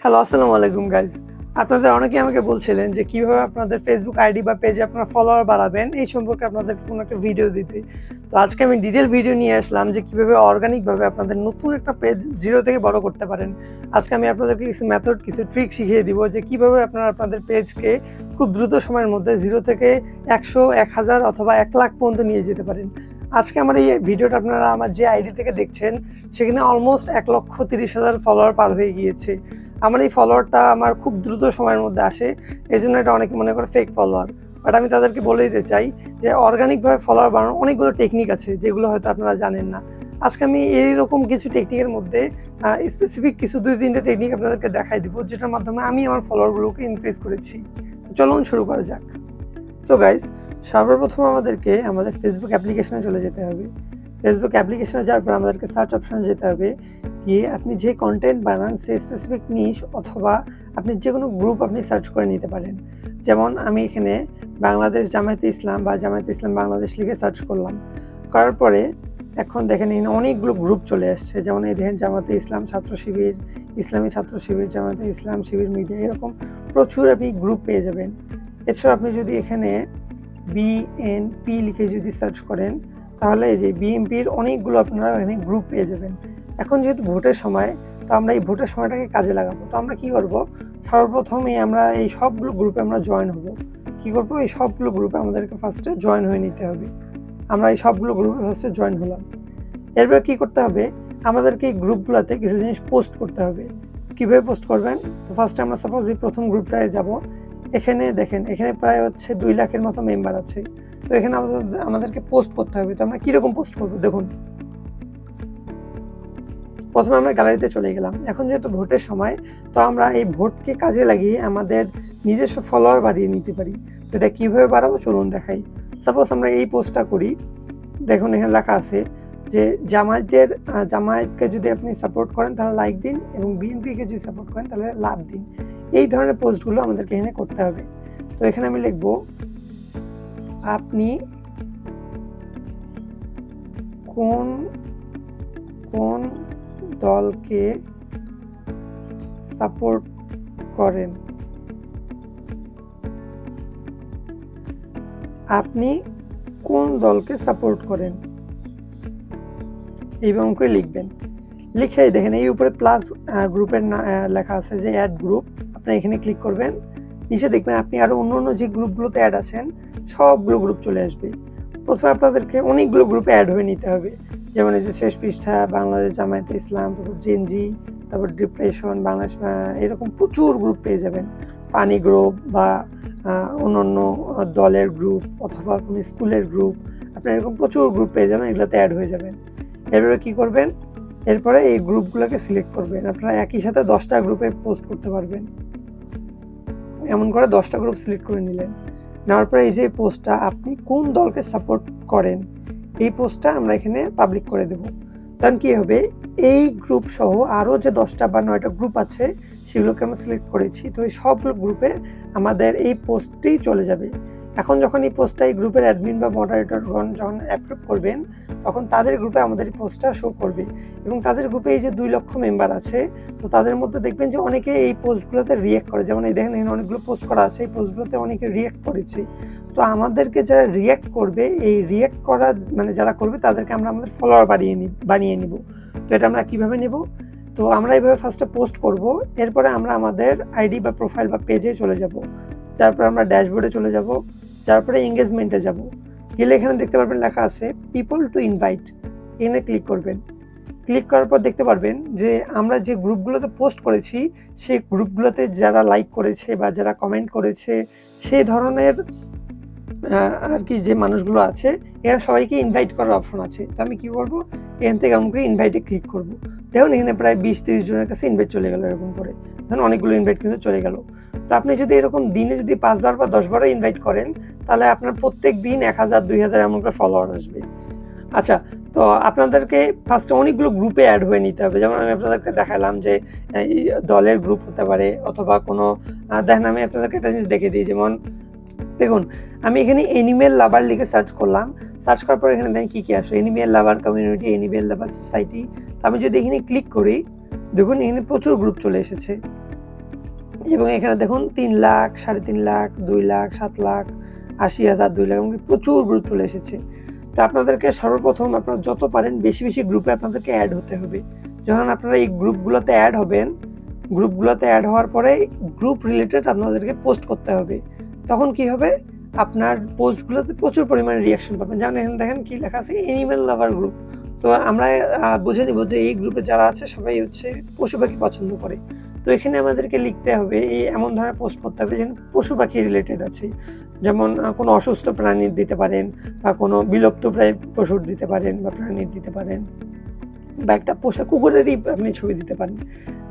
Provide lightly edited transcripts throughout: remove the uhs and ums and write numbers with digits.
Hello, আসসালামু আলাইকুম guys. আপনাদের অনেকেই আমাকে বলছিলেন যে কীভাবে আপনাদের ফেসবুক আইডি বা পেজে আপনারা ফলোয়ার বাড়াবেন, এই সম্পর্কে আপনাদেরকে কোনো একটা ভিডিও দিতে। তো আজকে আমি ডিটেল ভিডিও নিয়ে আসলাম যে কীভাবে অর্গানিকভাবে আপনাদের নতুন একটা পেজ জিরো থেকে বড় করতে পারেন। আজকে আমি আপনাদেরকে কিছু মেথড, কিছু ট্রিক শিখিয়ে দিব যে কীভাবে আপনারা আপনাদের পেজকে খুব দ্রুত সময়ের মধ্যে 0 থেকে 100, 1000 অথবা 1 লাখ পর্যন্ত নিয়ে যেতে পারেন। আজকে আমার এই ভিডিওটা আপনারা আমার যে আইডি থেকে দেখছেন, সেখানে অলমোস্ট 1,30,000 ফলোয়ার পার হয়ে গিয়েছে। আমার এই ফলোয়ারটা আমার খুব দ্রুত সময়ের মধ্যে আসে, এই জন্য এটা অনেকে মনে করে ফেক ফলোয়ার। বাট আমি তাদেরকে বলে দিতে চাই যে অর্গানিকভাবে ফলোয়ার বানানোর অনেকগুলো টেকনিক আছে, যেগুলো হয়তো আপনারা জানেন না। আজকে আমি এইরকম কিছু টেকনিকের মধ্যে স্পেসিফিক কিছু 2-3টা টেকনিক আপনাদেরকে দেখাই দিব, যেটার মাধ্যমে আমি আমার ফলোয়ারগুলোকে ইনক্রিজ করেছি। তো চলুন শুরু করা যাক। সো গাইজ, সর্বপ্রথম আমাদেরকে আমাদের ফেসবুক অ্যাপ্লিকেশনে চলে যেতে হবে। ফেসবুক অ্যাপ্লিকেশনে যাওয়ার পর আমাদেরকে সার্চ অপশনে যেতে হবে। গিয়ে আপনি যে কন্টেন্ট বানান সে স্পেসিফিক নিশ অথবা আপনি যে কোনো গ্রুপ আপনি সার্চ করে নিতে পারেন। যেমন আমি এখানে বাংলাদেশ জামায়াতে ইসলাম বা জামায়াতে ইসলাম বাংলাদেশ লিখে সার্চ করলাম। করার পরে এখন দেখেন এখানে অনেকগুলো গ্রুপ চলে আসছে। যেমন এই দেখেন জামায়াতে ইসলাম ছাত্র শিবির, ইসলামী ছাত্র শিবির, জামায়াতে ইসলাম শিবির মিডিয়া, এরকম প্রচুর আপনি গ্রুপ পেয়ে যাবেন। এছাড়া আপনি যদি এখানে বিএনপি লিখে যদি সার্চ করেন, তাহলে এই যে বিএনপির অনেকগুলো আপনারা এখানে গ্রুপ পেয়ে যাবেন। এখন যেহেতু ভোটের সময়, তো আমরা এই ভোটের সময়টাকে কাজে লাগাবো। তো আমরা কি করব, সর্বপ্রথমে আমরা এই সবগুলো গ্রুপে আমরা জয়েন হব। কি করব, এই সবগুলো গ্রুপে আমাদেরকে ফার্স্টে জয়েন হয়ে নিতে হবে। আমরা এই সবগুলো গ্রুপে ফার্স্টে জয়েন হলাম। এরপর কি করতে হবে, আমাদেরকে এই গ্রুপগুলোতে কিছু জিনিস পোস্ট করতে হবে। কীভাবে পোস্ট করবেন, তো ফার্স্টে আমরা সাপোজ এই প্রথম গ্রুপটায় যাব। এখানে দেখেন, এখানে প্রায় হচ্ছে 2 লাখের মতো মেম্বার আছে। তো এখানে আমাদেরকে পোস্ট করতে হবে। তো আমরা কীরকম পোস্ট করব, দেখুন। প্রথমে আমরা গ্যালারিতে চলে গেলাম। এখন যেহেতু ভোটের সময়, তো আমরা এই ভোটকে কাজে লাগিয়ে আমাদের নিজস্ব ফলোয়ার বাড়িয়ে নিতে পারি। তো এটা কীভাবে বাড়াবো চলুন দেখাই। সাপোজ আমরা এই পোস্টটা করি। দেখুন এখানে লেখা আছে যে জামায়াতকে যদি আপনি সাপোর্ট করেন তাহলে লাইক দিন, এবং বিএনপিকে যদি সাপোর্ট করেন তাহলে লাভ দিন। এই ধরনের পোস্টগুলো আমাদেরকে এখানে করতে হবে। তো এখানে আমি লিখব, আপনি কোন কোন দলকে সাপোর্ট করেন, আপনি কোন দলকে সাপোর্ট করেন, এইভাবে করে লিখবেন। লিখে দেখেন এই উপরে প্লাস গ্রুপের লেখা আছে যে অ্যাড গ্রুপ। আপনি এখানে ক্লিক করবেন। নিচে দেখবেন আপনি আরও অন্য যে গ্রুপগুলোতে অ্যাড আছেন সবগুলো গ্রুপ চলে আসবে। প্রথমে আপনাদেরকে অনেকগুলো গ্রুপে অ্যাড হয়ে নিতে হবে। যেমন এই যে শেষ পৃষ্ঠা, বাংলাদেশ জামায়াতে ইসলাম, তারপর জেনজি, তারপর ডিপ্রেশন বাংলাদেশ, এরকম প্রচুর গ্রুপ পেয়ে যাবেন। পানি গ্রুপ বা অন্য দলের গ্রুপ অথবা কোনো স্কুলের গ্রুপ, আপনার এরকম প্রচুর গ্রুপ পেয়ে যাবেন, এগুলোতে অ্যাড হয়ে যাবেন। এরপরে কী করবেন, এরপরে এই গ্রুপগুলোকে সিলেক্ট করবেন। আপনারা একই সাথে 10টা গ্রুপে পোস্ট করতে পারবেন। এমন করে 10টা গ্রুপ সিলেক্ট করে নিলেন। নেওয়ার পরে এই যে পোস্টটা আপনি কোন দলকে সাপোর্ট করেন, এই পোস্টটা আমরা এখানে পাবলিক করে দেব। তখন কী হবে, এই গ্রুপ সহ আরও যে 10টা বা 9টা গ্রুপ আছে সেগুলোকে আমরা সিলেক্ট করেছি। তো এই সবগুলো গ্রুপে আমাদের এই পোস্টটি চলে যাবে। এখন যখন এই পোস্টটা এই গ্রুপের অ্যাডমিন বা মডারেটরগণ যখন অ্যাপ্রুভ করবেন, তখন তাদের গ্রুপে আমাদের এই পোস্টটা শো করবে। এবং তাদের গ্রুপে এই যে 2 লক্ষ মেম্বার আছে, তো তাদের মধ্যে দেখবেন যে অনেকে এই পোস্টগুলোতে রিঅ্যাক্ট করে। যেমন এই দেখেন এখানে অনেকগুলো পোস্ট করা আছে, এই পোস্টগুলোতে অনেকে রিঅ্যাক্ট করেছে। তো আমাদেরকে যারা রিঅ্যাক্ট করবে, এই রিঅ্যাক্ট করা যারা করবে তাদেরকে আমরা আমাদের ফলোয়ার বানিয়ে নিব। তো এটা আমরা কীভাবে নেব, তো আমরা এইভাবে ফার্স্টে পোস্ট করব। এরপরে আমরা আমাদের আইডি বা প্রোফাইল বা পেজে চলে যাব। তারপরে আমরা ড্যাশবোর্ডে চলে যাব। তারপরে এঙ্গেজমেন্টে যাব। গেলে এখানে দেখতে পারবেন লেখা আছে পিপল টু ইনভাইট, এখানে ক্লিক করবেন। ক্লিক করার পর দেখতে পারবেন যে আমরা যে গ্রুপগুলোতে পোস্ট করেছি সেই গ্রুপগুলোতে যারা লাইক করেছে বা যারা কমেন্ট করেছে, সেই ধরনের আর কি যে মানুষগুলো আছে, এরা সবাইকে ইনভাইট করার অপশন আছে। তো আমি কী করবো, এখান থেকে এমন করে ইনভাইটে ক্লিক করব। দেখুন এখানে প্রায় 20-30 জনের কাছে ইনভাইট চলে গেল। এরকম করে ধরুন অনেকগুলো ইনভাইট কিন্তু চলে গেল। তো আপনি যদি এরকম দিনে যদি 5 বার বা 10 বারও ইনভাইট করেন, তাহলে আপনার প্রত্যেক দিন 1000-2000 এমন করে ফলোয়ার আসবে। আচ্ছা, তো আপনাদেরকে ফার্স্টে অনেকগুলো গ্রুপে অ্যাড হয়ে নিতে হবে। যেমন আমি আপনাদেরকে দেখালাম যে দলের গ্রুপ হতে পারে, অথবা কোনো দেখেন আমি আপনাদেরকে একটা জিনিস দেখে দিই। যেমন দেখুন আমি এখানে এনিমেল লাভার লিখে সার্চ করলাম। সার্চ করার পর এখানে দেখেন কী কী আসে, এনিমেল লাভার কমিউনিটি, এনিমেল লাভার সোসাইটি। তো আমি যদি এখানে ক্লিক করি, দেখুন এখানে প্রচুর গ্রুপ চলে এসেছে। এবং এখানে দেখুন 3 লাখ, 3.5 লাখ, 2 লাখ, 7 লাখ, 80,000, 2 লাখ, প্রচুর গ্রুপ চলে এসেছে। তো আপনাদেরকে সর্বপ্রথম আপনারা যত পারেন বেশি বেশি গ্রুপে আপনাদেরকে অ্যাড হতে হবে। যখন আপনারা এই গ্রুপগুলোতে অ্যাড হবেন, গ্রুপগুলোতে অ্যাড হওয়ার পরে গ্রুপ রিলেটেড আপনাদেরকে পোস্ট করতে হবে। তখন কি হবে, আপনার পোস্টগুলোতে প্রচুর পরিমাণে রিঅ্যাকশন পাবেন। যেমন এখানে দেখেন কি লেখা আছে, অ্যানিমেল লাভার গ্রুপ। তো আমরা বুঝে নিব যে এই গ্রুপে যারা আছে সবাই হচ্ছে পশু পাখি পছন্দ করে। তো এখানে আমাদেরকে লিখতে হবে, এই এমন ধরনের পোস্ট করতে হবে যেন পশু পাখি রিলেটেড আছে। যেমন কোনো অসুস্থ প্রাণীর দিতে পারেন, বা কোনো বিলুপ্তপ্রায় পশুর দিতে পারেন, বা প্রাণীর দিতে পারেন, বা একটা পোষা কুকুরেরই আপনি ছবি দিতে পারেন।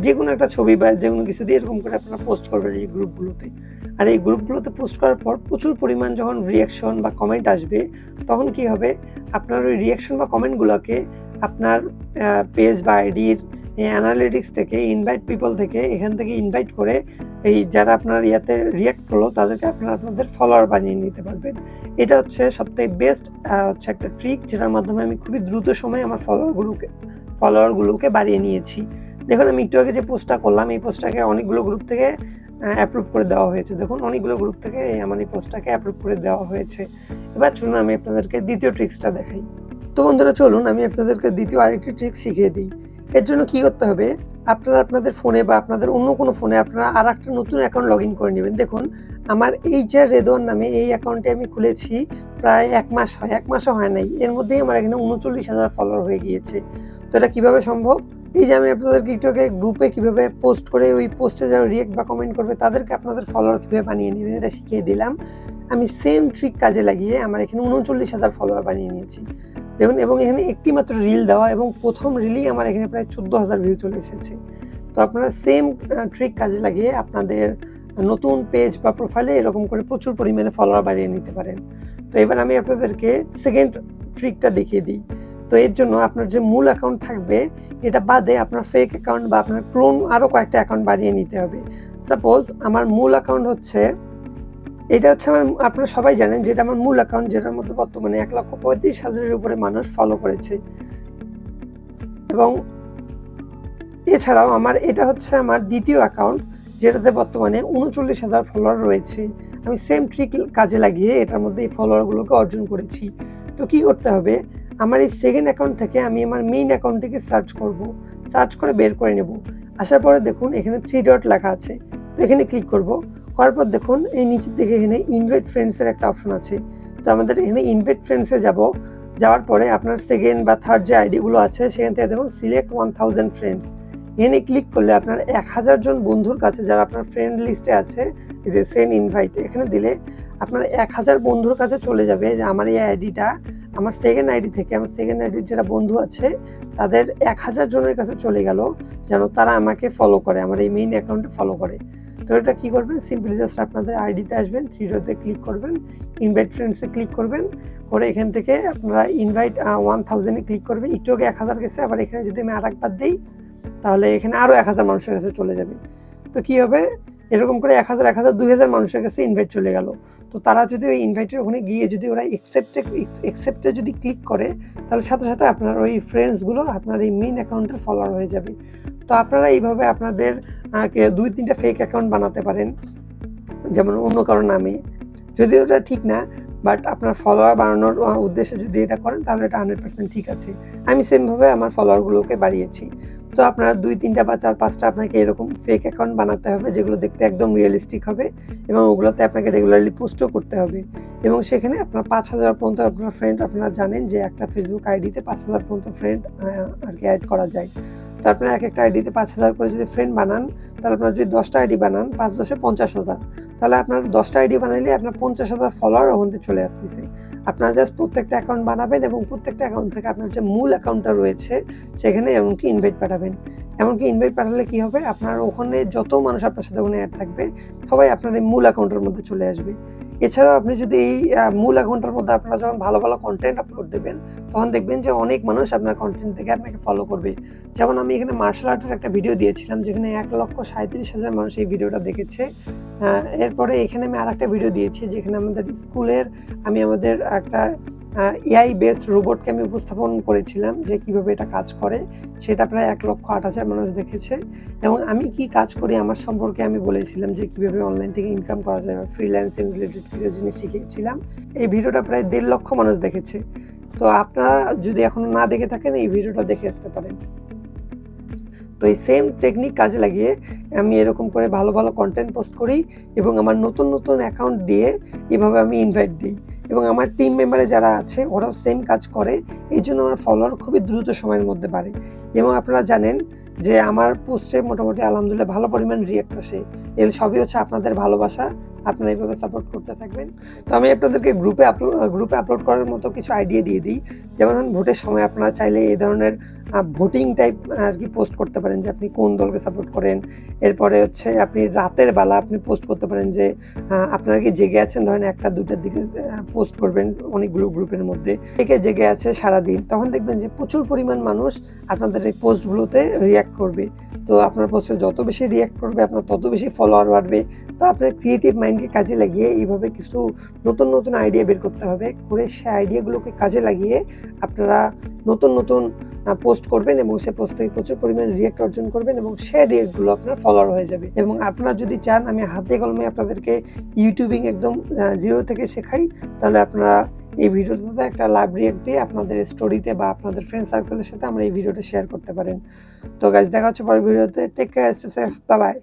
যে কোনো একটা ছবি বা যে কোনো কিছু দিয়ে এরকম করে আপনারা পোস্ট করবেন এই গ্রুপগুলোতে। আর এই গ্রুপগুলোতে পোস্ট করার পর প্রচুর পরিমাণ যখন রিঅ্যাকশন বা কমেন্ট আসবে, তখন কি হবে, আপনার ওই রিঅ্যাকশন বা কমেন্টগুলোকে আপনার পেজ বা আইডির অ্যানালিটিক্স থেকে, ইনভাইট পিপল থেকে, এখান থেকে ইনভাইট করে এই যারা আপনার ইয়াতে রিঅ্যাক্ট করলো তাদেরকে আপনারা আপনাদের ফলোয়ার বানিয়ে নিতে পারবেন। এটা হচ্ছে সবথেকে বেস্ট হচ্ছে একটা ট্রিক, যেটার মাধ্যমে আমি খুবই দ্রুত সময়ে আমার ফলোয়ারগুলোকে বাড়িয়ে নিয়েছি। দেখুন আমি একটু আগে যে পোস্টটা করলাম, এই পোস্টটাকে অনেকগুলো গ্রুপ থেকে অ্যাপ্রুভ করে দেওয়া হয়েছে। দেখুন অনেকগুলো গ্রুপ থেকে আমার এই পোস্টটাকে অ্যাপ্রুভ করে দেওয়া হয়েছে। এবার চলুন আমি আপনাদেরকে দ্বিতীয় ট্রিক্সটা দেখাই। তো বন্ধুরা চলুন আমি আপনাদেরকে দ্বিতীয় আরেকটি ট্রিক্স শিখিয়ে দিই। এর জন্য কি করতে হবে, আপনারা আপনাদের ফোনে বা আপনাদের অন্য কোনো ফোনে আপনারা আরেকটা নতুন অ্যাকাউন্ট লগ ইন করে নেবেন। দেখুন আমার এই যে রেদওয়ান নামে এই অ্যাকাউন্টে আমি খুলেছি প্রায় 1 মাস হয়, 1 মাসও হয় নাই। এর মধ্যেই আমার এখানে 39,000 ফলোয়ার হয়ে গিয়েছে। তো এটা কীভাবে সম্ভব? এই যে আমি আপনাদেরকে একটু আগে গ্রুপে কীভাবে পোস্ট করে ওই পোস্টে যারা রিঅ্যাক্ট বা কমেন্ট করবে তাদেরকে আপনাদের ফলোয়ার কীভাবে বানিয়ে নেবেন এটা শিখিয়ে দিলাম। আমি সেম ট্রিক কাজে লাগিয়ে আমার এখানে 39,000 ফলোয়ার বানিয়ে নিয়েছি। দেখুন, এবং এখানে একটি মাত্র রিল দেওয়া, এবং প্রথম রিলেই আমার এখানে প্রায় 14,000 ভিউ চলে এসেছে। তো আপনারা সেম ট্রিক কাজে লাগিয়ে আপনাদের নতুন পেজ বা প্রোফাইলে এরকম করে প্রচুর পরিমাণে ফলোয়ার বাড়িয়ে নিতে পারেন। তো এবার আমি আপনাদেরকে সেকেন্ড ট্রিকটা দেখিয়ে দিই। তো এর জন্য আপনার যে মূল অ্যাকাউন্ট থাকবে এটা বাদে আপনার ফেক অ্যাকাউন্ট বা আপনার ক্লোন আরও কয়েকটা অ্যাকাউন্ট বানিয়ে নিতে হবে। সাপোজ আমার মূল অ্যাকাউন্ট হচ্ছে, এটা হচ্ছে আমার, আপনারা সবাই জানেন যে এটা আমার মূল অ্যাকাউন্ট, যেটার মধ্যে বর্তমানে 1,35,000-এর উপরে মানুষ ফলো করেছে। এবং এছাড়াও আমার এটা হচ্ছে আমার দ্বিতীয় অ্যাকাউন্ট, যেটাতে বর্তমানে 39,000 ফলোয়ার রয়েছে। আমি সেম ট্রিক কাজে লাগিয়ে এটার মধ্যে এই ফলোয়ারগুলোকে অর্জন করেছি। তো কি করতে হবে, আমার এই সেকেন্ড অ্যাকাউন্ট থেকে আমি আমার মেইন অ্যাকাউন্টটিকে সার্চ করব, সার্চ করে বের করে নেব। আসার পরে দেখুন এখানে 3 ডট লেখা আছে, তো এখানে ক্লিক করব। করার পর দেখুন এই নিচের দিকে এখানে ইনভাইট ফ্রেন্ডসের একটা অপশন আছে। তো আমাদের এখানে ইনভাইট ফ্রেন্ডসে যাব। যাওয়ার পরে আপনার সেকেন্ড বা থার্ড যে আইডিগুলো আছে সেখান থেকে দেখুন সিলেক্ট 1000 ফ্রেন্ডস, এখানে ক্লিক করলে আপনার 1000 জন বন্ধুর কাছে যারা আপনার ফ্রেন্ড লিস্টে আছে, এই যে সেন্ড ইনভাইট এখানে দিলে আপনার 1000 বন্ধুর কাছে চলে যাবে যে আমার এই আইডিটা আমার সেকেন্ড আইডি থেকে, আমার সেকেন্ড আইডির যারা বন্ধু আছে তাদের 1000 জনের কাছে চলে গেল, যেন তারা আমাকে ফলো করে, আমার এই মেইন অ্যাকাউন্টে ফলো করে। তো এটা কী করবেন, সিম্পলি জাস্ট আপনাদের আইডিতে আসবেন, 3 ডটে ক্লিক করবেন, ইনভাইট ফ্রেন্ডসে ক্লিক করবেন, করে এখান থেকে আপনারা ইনভাইট 1000-এ ক্লিক করবেন। একটু আগে 1000 গেছে, আবার এখানে যদি আমি আরেকবার দিই তাহলে এখানে আরও 1000 মানুষের কাছে চলে যাবে। তো কী হবে, এরকম করে 1000, 2000 মানুষের কাছে ইনভাইট চলে গেল। তো তারা যদি ওই ইনভাইটের ওখানে গিয়ে যদি ওরা অ্যাকসেপ্টে যদি ক্লিক করে, তাহলে সাথে সাথে আপনার ওই ফ্রেন্ডসগুলো আপনার এই মেইন অ্যাকাউন্টের ফলোয়ার হয়ে যাবে। তো আপনারা এইভাবে আপনাদের 2-3টা ফেক অ্যাকাউন্ট বানাতে পারেন, যেমন অন্য কারো নামে। যদিও এটা ঠিক না, বাট আপনার ফলোয়ার বাড়ানোর উদ্দেশ্যে যদি এটা করেন তাহলে এটা 100% ঠিক আছে। আমি সেমভাবে আমার ফলোয়ারগুলোকে বাড়িয়েছি। তো আপনার 2-3টা বা 4-5টা আপনাকে এরকম ফেক অ্যাকাউন্ট বানাতে হবে, যেগুলো দেখতে একদম রিয়েলিস্টিক হবে, এবং ওগুলোতে আপনাকে রেগুলারলি পোস্টও করতে হবে। এবং সেখানে আপনার 5000 পর্যন্ত আপনার ফ্রেন্ড, আপনারা জানেন যে একটা ফেসবুক আইডিতে 5000 পর্যন্ত ফ্রেন্ড আর কি অ্যাড করা যায়। তো আপনারা একটা আইডিতে 5000 করে যদি ফ্রেন্ড বানান, তাহলে আপনারা যদি 10টা আইডি বানান, 5-10-এ 50,000, তাহলে আপনার 10টা আইডি বানাইলে আপনার 50,000 ফলোয়ার ওখান থেকে চলে আসতেছে। আপনারা জাস্ট প্রত্যেকটা অ্যাকাউন্ট বানাবেন, এবং প্রত্যেকটা অ্যাকাউন্ট থেকে আপনার যে মূল অ্যাকাউন্টটা রয়েছে সেখানে এমনকি ইনভাইট পাঠাবেন। এমনকি ইনভাইট পাঠালে কি হবে, আপনার ওখানে যত মানুষ আপনার সাথে ওখানে অ্যাড থাকবে সবাই আপনার এই মূল অ্যাকাউন্টের মধ্যে চলে আসবে। এছাড়াও আপনি যদি এই মূল অ্যাকাউন্টের মধ্যে আপনারা যখন ভালো ভালো কন্টেন্ট আপলোড দেবেন, তখন দেখবেন যে অনেক মানুষ আপনার কন্টেন্ট থেকে আপনাকে ফলো করবে। যেমন আমি এখানে মার্শাল আর্টের একটা ভিডিও দিয়েছিলাম, যেখানে 1,37,000 মানুষ এই ভিডিওটা দেখেছে। এরপরে এখানে আমি আরেকটা ভিডিও দিয়েছি, যেখানে আমাদের স্কুলের, আমি আমাদের একটা এআই বেসড রোবটকে আমি উপস্থাপন করেছিলাম যে কিভাবে এটা কাজ করে, সেটা প্রায় 1,08,000 মানুষ দেখেছে। এবং আমি কি কাজ করি আমার সম্পর্কে আমি বলেছিলাম যে কিভাবে অনলাইন থেকে ইনকাম করা যায়, ফ্রিল্যান্সিং রিলেটেড কিছু জিনিস শিখিয়েছিলাম। এই ভিডিওটা প্রায় 1.5 লক্ষ মানুষ দেখেছে। তো আপনারা যদি এখনো না দেখে থাকেন এই ভিডিওটা দেখে আসতে পারেন। তো এই সেম টেকনিক কাজে লাগিয়ে আমি এরকম করে ভালো ভালো কন্টেন্ট পোস্ট করি এবং আমার নতুন নতুন অ্যাকাউন্ট দিয়ে এভাবে আমি ইনভাইট দিই এবং আমার টিম মেম্বারে যারা আছে ওরাও সেম কাজ করে। এই জন্য আমার ফলোয়ার খুবই দ্রুত সময়ের মধ্যে বাড়ে এবং আপনারা জানেন যে আমার পোস্টে মোটামুটি আলহামদুলিল্লাহ ভালো পরিমাণ রিঅ্যাক্ট আসে। এর সবই হচ্ছে আপনাদের ভালোবাসা। আপনারা এইভাবে সাপোর্ট করতে থাকবেন। তো আমি আপনাদেরকে গ্রুপে আপলোড করার মতো কিছু আইডিয়া দিয়ে দিই। যেমন ভোটের সময় আপনারা চাইলে এই ধরনের ভোটিং টাইপ আর কি পোস্ট করতে পারেন যে আপনি কোন দলকে সাপোর্ট করেন। এরপরে হচ্ছে আপনি রাতের বেলা আপনি পোস্ট করতে পারেন যে আপনারা কি জেগে আছেন, ধরেন 1টা-2টার দিকে পোস্ট করবেন অনেকগুলো গ্রুপের মধ্যে, কে জেগে আছে সারাদিন। তখন দেখবেন যে প্রচুর পরিমাণ মানুষ আপনাদের এই পোস্টগুলোতে রিঅ্যাক্ট করবে। তো আপনার পোস্টে যত বেশি রিঅ্যাক্ট করবে আপনার তত বেশি ফলোয়ার বাড়বে। তো আপনার ক্রিয়েটিভ মাইন্ডকে কাজে লাগিয়ে এইভাবে কিছু নতুন নতুন আইডিয়া বের করতে হবে, করে সেই আইডিয়াগুলোকে কাজে লাগিয়ে আপনারা নতুন নতুন পোস্ট করবেন এবং সে পোস্ট থেকে প্রচুর পরিমাণে রিঅ্যাক্ট অর্জন করবেন এবং সে রিঅ্যাক্টগুলো আপনার ফলোয়ার হয়ে যাবে। এবং আপনারা যদি চান আমি হাতে কলমে আপনাদেরকে ইউটিউবিং একদম জিরো থেকে শেখাই, তাহলে আপনারা এই ভিডিওটাতে একটা লাইভ রিঅ্যাক্ট দিয়ে আপনাদের স্টোরিতে বা আপনাদের ফ্রেন্ড সার্কেলের সাথে আমরা এই ভিডিওটা শেয়ার করতে পারেন। তো গাইস দেখা হচ্ছে পরের ভিডিওতে। Take care, stay safe, bye by.